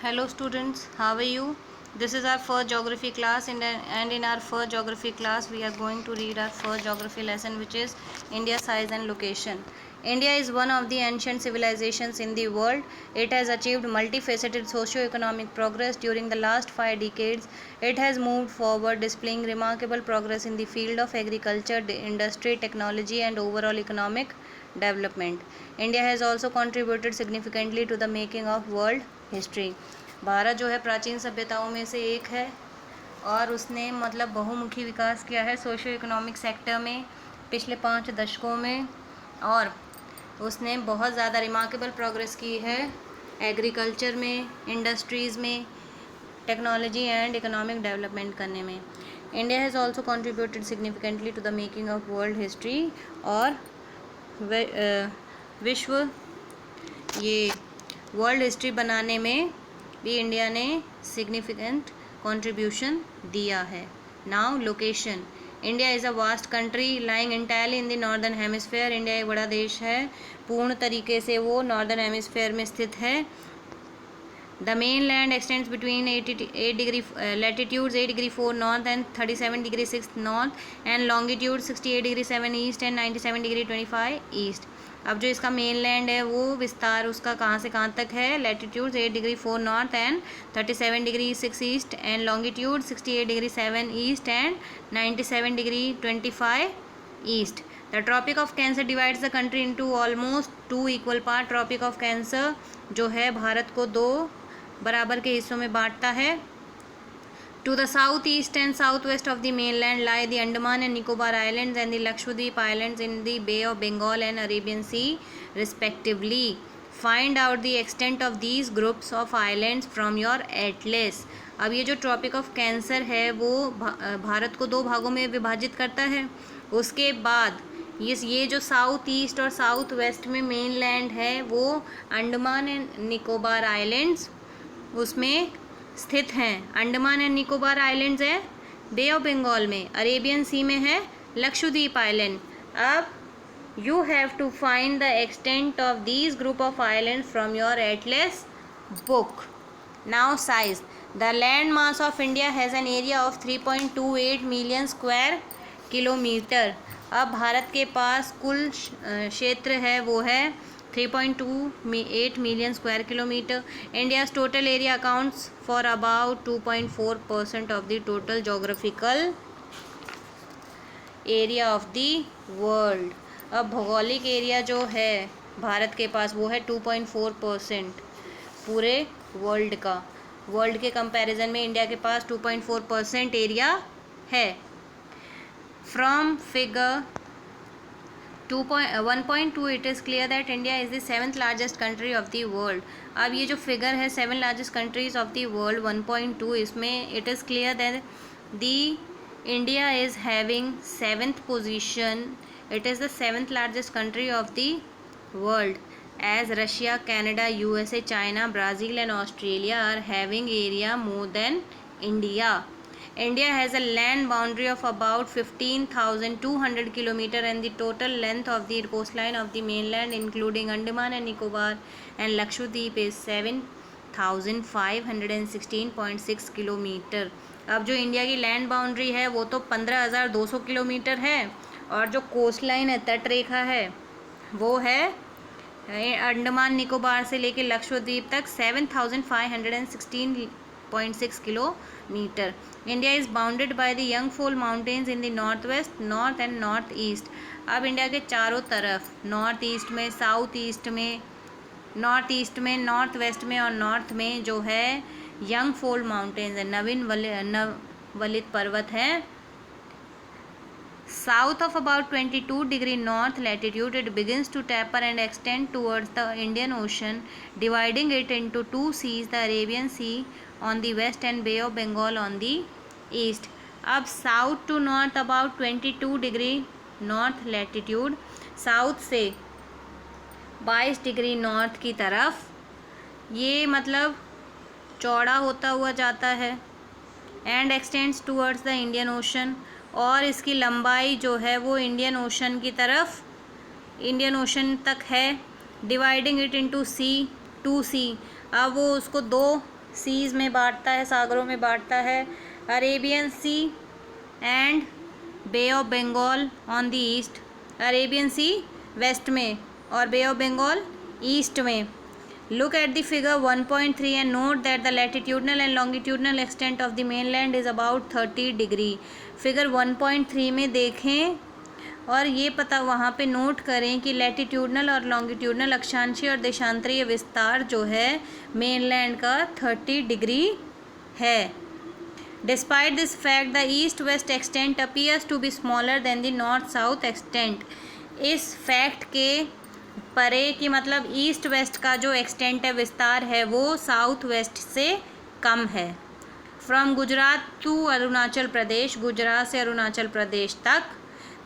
Hello students, how are you? This is our first geography class and in our first geography class we are going to read our first geography lesson, which is India size and location. India is one of the ancient civilizations in the world. It has achieved multifaceted socio-economic progress during the last 5 decades. It has moved forward, displaying remarkable progress in the field of agriculture, industry, technology and overall economic development. India has also contributed significantly to the making of world history. Bharat जो है प्राचीन सभ्यताओं में से एक है और उसने मतलब बहुमुखी विकास किया है सोशियो इकोनॉमिक सेक्टर में पिछले 5 दशकों में, और उसने बहुत ज़्यादा रिमार्केबल प्रोग्रेस की है एग्रीकल्चर में, इंडस्ट्रीज़ में, टेक्नोलॉजी एंड इकोनॉमिक डेवलपमेंट करने में. India has also contributed significantly to the making of world history, और विश्व ये वर्ल्ड हिस्ट्री बनाने में भी इंडिया ने सिग्निफिकेंट कंट्रीब्यूशन दिया है. Now location. India is a vast country lying entirely in the northern hemisphere. India एक बड़ा देश है, पूर्ण तरीके से वो नॉर्दर्न हेमिस्फेयर में स्थित है. The mainland extends between 8 degree latitudes 8 degree 4 north and 37 degree 6 north and longitude 68 degree 7 east and 97 degree 25 east. अब जो इसका मेन लैंड है वो विस्तार उसका कहाँ से कहाँ तक है? Latitude 8 degree 4 north and 37 degree 6 east and longitude 68 degree 7 east and 97 degree 25 east. The tropic of cancer divides the country into almost 2 equal part. Tropic of cancer जो है भारत को 2 बराबर के हिस्सों में बांटता है. To the southeast and southwest of the mainland lie the Andaman and Nicobar Islands and the Lakshadweep Islands in the Bay of Bengal and Arabian Sea respectively. Find out the extent of these groups of islands from your atlas. अब ये जो tropic of cancer है वो भारत को 2 भागों में विभाजित करता है. उसके बाद ये जो साउथ ईस्ट और साउथ वेस्ट में मेन लैंड है वो अंडमान एंड निकोबार आइलैंड्स उसमें स्थित हैं. अंडमान एंड निकोबार आइलैंड्स है बे ऑफ बंगाल में, अरेबियन सी में है लक्षद्वीप आइलैंड. अब you have to find the extent of these group of islands from your atlas book. Now size. The land mass of India has an area of 3.28 million square kilometre. अब भारत के पास कुल क्षेत्र है वो है 3.28 million square kilometre. India's total area accounts for about 2.4% of the total geographical area of the world. अब भौगोलिक area जो है भारत के पास वो है 2.4% पूरे वर्ल्ड का. वर्ल्ड के कंपैरिजन में इंडिया के पास 2.4% एरिया है. From figure 1.2 it is clear that India is the 7th largest country of the world. अब ये जो फिगर है 7 largest countries of the world 1.2, इसमें it is clear that the India is having 7th position. It is the 7th largest country of the world, as Russia, Canada, USA, China, Brazil and Australia are having area more than India. India has a land boundary of about 15,200 km and the total length of the coastline of the mainland including Andaman and Nicobar and Lakshadweep is 7,516.6 kilometre. अब जो India की land boundary है वो तो 15,200 kilometre है, और जो coast line है तट रेखा है वो है अंडमान निकोबार से लेके लक्षद्वीप तक 7,516.6 kilometre. India is bounded by the young fold mountains in the north west, north and north east. अब इंडिया के चारों तरफ नॉर्थ ईस्ट में, साउथ ईस्ट में, नॉर्थ ईस्ट में, नॉर्थ वेस्ट में और नॉर्थ में जो है यंगफॉल माउंटेन्स है, नववलित पर्वत है. South of about 22 degree north latitude it begins to taper and extend towards the Indian Ocean, dividing it into 2 seas, the Arabian Sea on the west and Bay of Bengal on the east. अब south to north about 22 degree north latitude, south से 22 degree north की तरफ ये मतलब चौड़ा होता हुआ जाता है and x tends towards the Indian Ocean, और इसकी लंबाई जो है वो इंडियन ओशन की तरफ, इंडियन ओशन तक है. डिवाइडिंग इट इनटू सी, 2 सी. अब वो उसको 2 सीज में बांटता है, सागरों में बांटता है। Arabian sea and bay of Bengal on the east, Arabian sea west में और बे ऑफ बंगाल ईस्ट में। Look at the figure 1.3 and note that the latitudinal and longitudinal extent of the mainland is about 30 degree। Figure 1.3 में देखें और ये पता वहाँ पे नोट करें कि लैटिट्यूडनल और लॉन्गिट्यूडनल अक्षांशीय और देशांतरीय विस्तार जो है मेनलैंड का 30 डिग्री है। Despite this fact, the east-west extent appears to be smaller than the north-south extent। इस फैक्ट के परे कि मतलब ईस्ट वेस्ट का जो एक्सटेंट है, विस्तार है, वो साउथ वेस्ट से कम है। फ्रॉम गुजरात टू अरुणाचल प्रदेश, गुजरात से अरुणाचल प्रदेश तक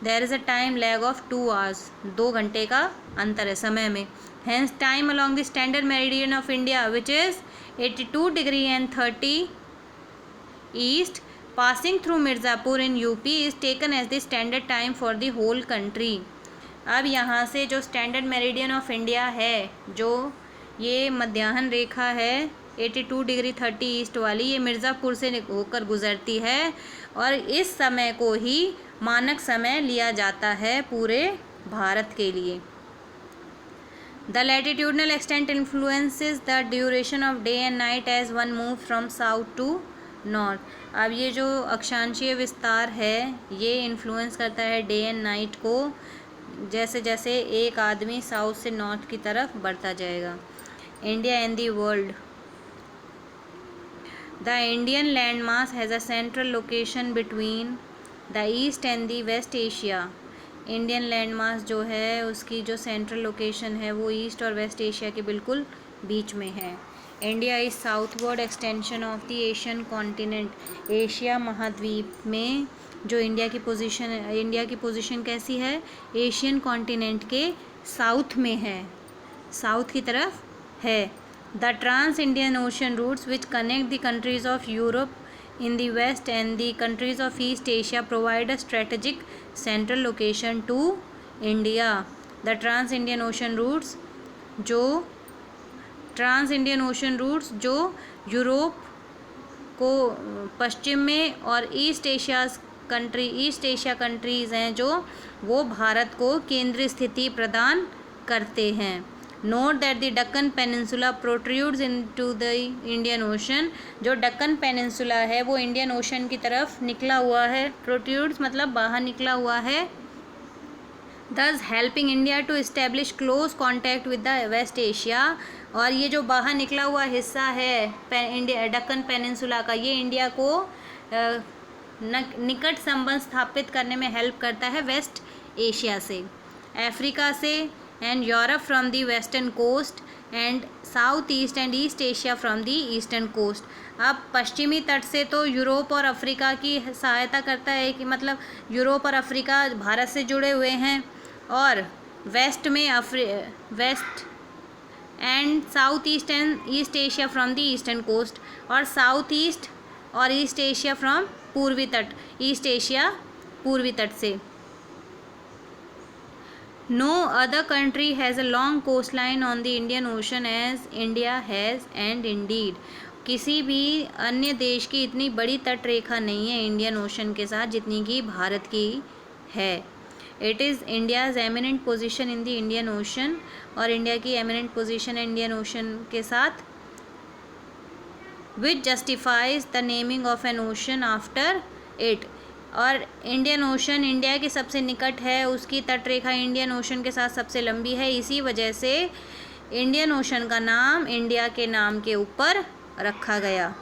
there is a time lag of 2 hours, 2 घंटे का अंतर है समय में। Hence time along the standard meridian of India which is 82 degree and 30 east passing through Mirzapur in UP is taken as the standard time for the whole country. अब यहाँ से जो स्टैंडर्ड मेरिडियन ऑफ इंडिया है, जो ये मध्याह्न रेखा है 82 degree 30 east वाली, ये मिर्ज़ापुर से होकर गुजरती है और इस समय को ही मानक समय लिया जाता है पूरे भारत के लिए। The latitudinal extent influences the duration of day and night as one move from south to north. अब ये जो अक्षांशीय विस्तार है ये इन्फ्लुएंस करता है डे एंड नाइट को, जैसे जैसे एक आदमी साउथ से नॉर्थ की तरफ बढ़ता जाएगा। India and the world. The Indian land mass has a central location between the east and the west Asia. Indian land mass जो है उसकी जो सेंट्रल लोकेशन है वो ईस्ट और वेस्ट एशिया के बिल्कुल बीच में है। India is southward extension of the Asian continent. Asia महाद्वीप में जो इंडिया की पोजीशन कैसी है, एशियन कॉन्टिनेंट के साउथ में है, साउथ की तरफ है। The trans Indian ocean routes which connect the countries of Europe in the west and the countries of east Asia provide a strategic central location to India. The trans Indian ocean routes जो Europe को पश्चिम में और east Asia countries हैं जो वो भारत को केंद्रीय स्थिति प्रदान करते हैं। Note that the Deccan peninsula protrudes into the Indian ocean. जो डक्कन पेनिनसुला है वो इंडियन ओशन की तरफ निकला हुआ है। प्रोट्रूड्स मतलब बाहर निकला हुआ है। thus helping India to establish close contact with the West Asia। और ये जो बाहर निकला हुआ हिस्सा है इंडिया डक्कन पेनिनसुला का, ये इंडिया को निकट संबंध स्थापित करने में हेल्प करता है वेस्ट एशिया से, अफ्रीका से, and Europe from the western coast and south east and east Asia from the eastern coast. अब पश्चिमी तट से तो यूरोप और अफ्रीका की सहायता करता है कि मतलब यूरोप और अफ्रीका भारत से जुड़े हुए हैं, और वेस्ट में west and south east and east Asia from the eastern coast, और साउथ ईस्ट और ईस्ट एशिया फ्रॉम पूर्वी तट, ईस्ट एशिया पूर्वी तट से। No other country has a long coast line on the Indian ocean as India has, and indeed किसी भी अन्य देश की इतनी बड़ी तट रेखा नहीं है इंडियन ओशन के साथ जितनी कि भारत की है। It is India's eminent position in the Indian Ocean, और इंडिया की एमिनेंट पोजीशन है इंडियन ओशन के साथ, which justifies the naming of an ocean after it. और इंडियन ओशन इंडिया के सबसे निकट है, उसकी तटरेखा इंडियन ओशन के साथ सबसे लंबी है, इसी वजह से इंडियन ओशन का नाम इंडिया के नाम के ऊपर रखा गया।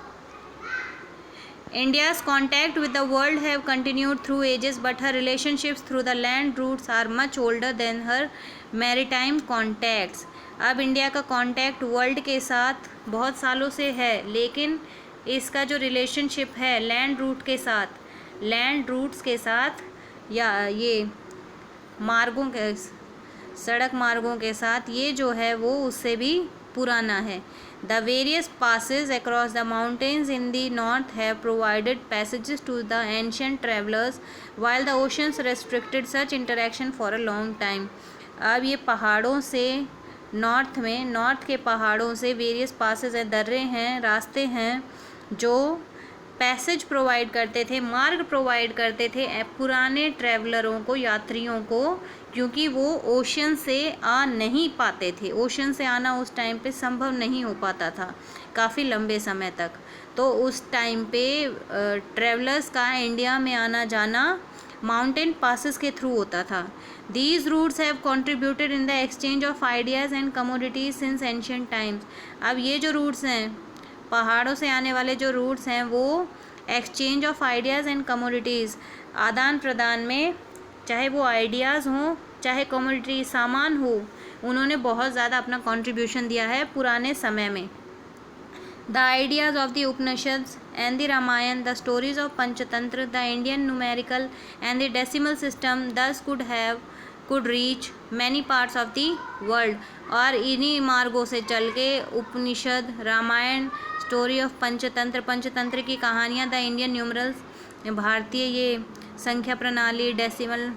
India's contact with the world have continued through ages, but her relationships through the land routes are much older than her maritime contacts। अब इंडिया का कांटेक्ट वर्ल्ड के साथ बहुत सालों से है, लेकिन इसका जो रिलेशनशिप है लैंड रूट्स के साथ या ये मार्गों के सड़क मार्गों के साथ, ये जो है वो उससे भी पुराना है। The various passes across the mountains in the north have provided passages to the ancient travelers, while the oceans restricted such interaction for a long time। अब ये पहाड़ों से नॉर्थ में, नॉर्थ के पहाड़ों से वेरियस पासेज हैं, दर्रे हैं, रास्ते हैं जो पैसेज प्रोवाइड करते थे, मार्ग प्रोवाइड करते थे पुराने ट्रैवलरों को, यात्रियों को, क्योंकि वो ओशन से आ नहीं पाते थे। ओशन से आना उस टाइम पे संभव नहीं हो पाता था काफ़ी लंबे समय तक। तो उस टाइम पे ट्रैवलर्स का इंडिया में आना जाना माउंटेन पासेस के थ्रू होता था। These routes have contributed in the exchange of ideas and commodities since ancient times. अब ये जो रूट्स हैं, पहाड़ों से आने वाले जो रूट्स हैं, वो exchange of ideas and commodities, आदान प्रदान में, चाहे वो आइडियाज़ हों चाहे कमोडिटी सामान हो, उन्होंने बहुत ज़्यादा अपना कंट्रीब्यूशन दिया है पुराने समय में। The ideas of the Upanishads and the Ramayana, the stories of Panchatantra, the Indian numerical and the decimal system thus could reach many parts of the world। और इन्हीं मार्गों से चल के उपनिषद, रामायण, स्टोरी ऑफ पंचतंत्र, पंचतंत्र की कहानियाँ, द इंडियन न्यूमरल्स, भारतीय ये संख्या प्रणाली, डेसिमल,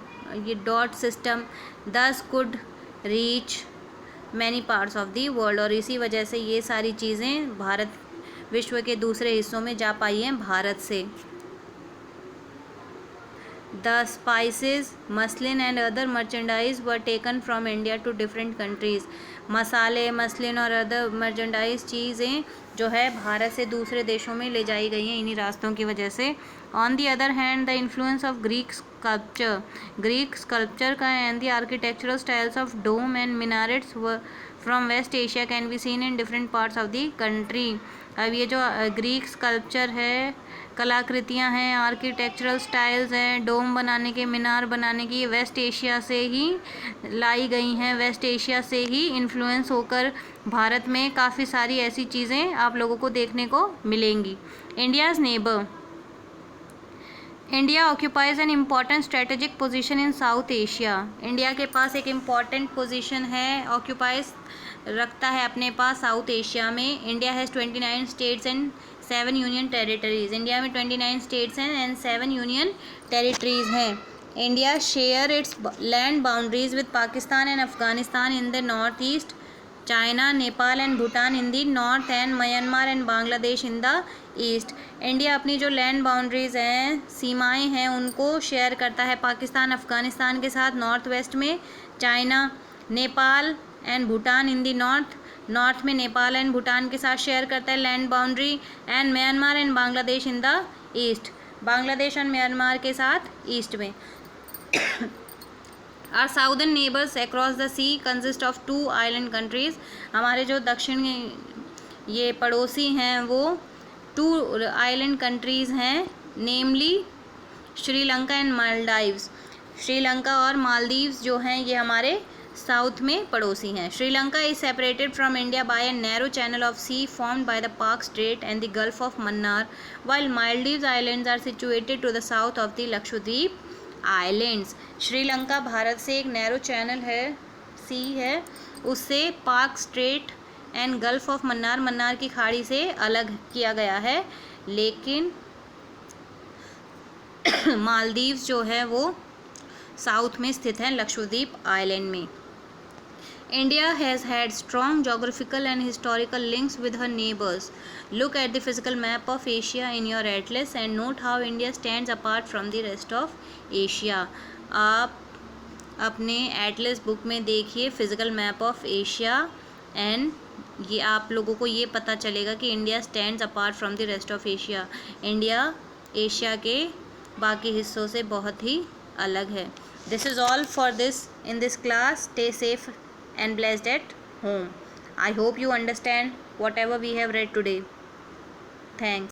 ये डॉट सिस्टम, दस could reach many parts of the world, और इसी वजह से ये सारी चीज़ें भारत, विश्व के दूसरे हिस्सों में जा पाई हैं भारत से। The spices, muslin and other merchandise were taken from India to different countries. मसाले, मसलिन और अदर मर्चेंडाइज चीज़ें जो है भारत से दूसरे देशों में ले जाई गई हैं इन्हीं रास्तों की वजह से। On the other hand, the influence of Greek sculpture, Greek sculpture का and the architectural styles of dome and minarets from West Asia can be seen in different parts of the country. अब ये जो Greek sculpture है, कलाकृतियाँ हैं, architectural styles हैं, डोम बनाने के, मीनार बनाने की, वेस्ट एशिया से ही लाई गई हैं, वेस्ट एशिया से ही इन्फ्लुएंस होकर भारत में काफ़ी सारी ऐसी चीज़ें आप लोगों को देखने को मिलेंगी। India's neighbour, India occupies an important strategic position in south Asia. India के पास एक इम्पॉर्टेंट पोजीशन है, ऑक्यूपाइज रखता है अपने पास साउथ एशिया में। India has 29 states and 7 union territories. India में 29 स्टेट्स हैं एंड 7 यूनियन टेरिटरीज़ हैं। India share its land boundaries with Pakistan and Afghanistan in the north east, China, Nepal and Bhutan in the north and Myanmar and Bangladesh in the east. India अपनी जो land boundaries हैं, सीमाएं हैं, उनको share करता है पाकिस्तान, अफगानिस्तान के साथ नॉर्थ वेस्ट में, China, Nepal and Bhutan in the north, north में नेपाल एंड भूटान के साथ शेयर करता है land boundary, and Myanmar and Bangladesh in the east, Bangladesh और म्यांमार के साथ ईस्ट में। Our southern neighbors across the sea consist of 2 island countries। हमारे जो दक्षिण ये पड़ोसी हैं वो 2 आइलैंड कंट्रीज़ हैं, नेमली श्रीलंका एंड मालदीव्स। श्रीलंका और मालदीव्स जो हैं ये हमारे साउथ में पड़ोसी हैं। Sri Lanka is separated from India by a narrow channel of sea formed by the Palk Strait and the Gulf of Mannar, while Maldives islands are situated to the south of the Lakshadweep islands. Sri Lanka Bharat से एक नैरो चैनल है, sea है, उससे Palk Strait and Gulf of Mannar, Mannar की खाड़ी से अलग किया गया है, लेकिन मालदीव्स जो है वो साउथ में स्थित है, लक्षद्वीप आइलैंड में। India has had strong geographical and historical links with her neighbors. Look at the physical map of Asia in your atlas and note how India stands apart from the rest of Asia। आप अपने Atlas book में देखिए physical map of Asia and ये आप लोगों को ये पता चलेगा कि India stands apart from the rest of Asia. India Asia के बाकी हिस्सों से बहुत ही अलग है। This is all for this in this class. Stay safe and blessed at home. I hope you understand whatever we have read today. Thanks.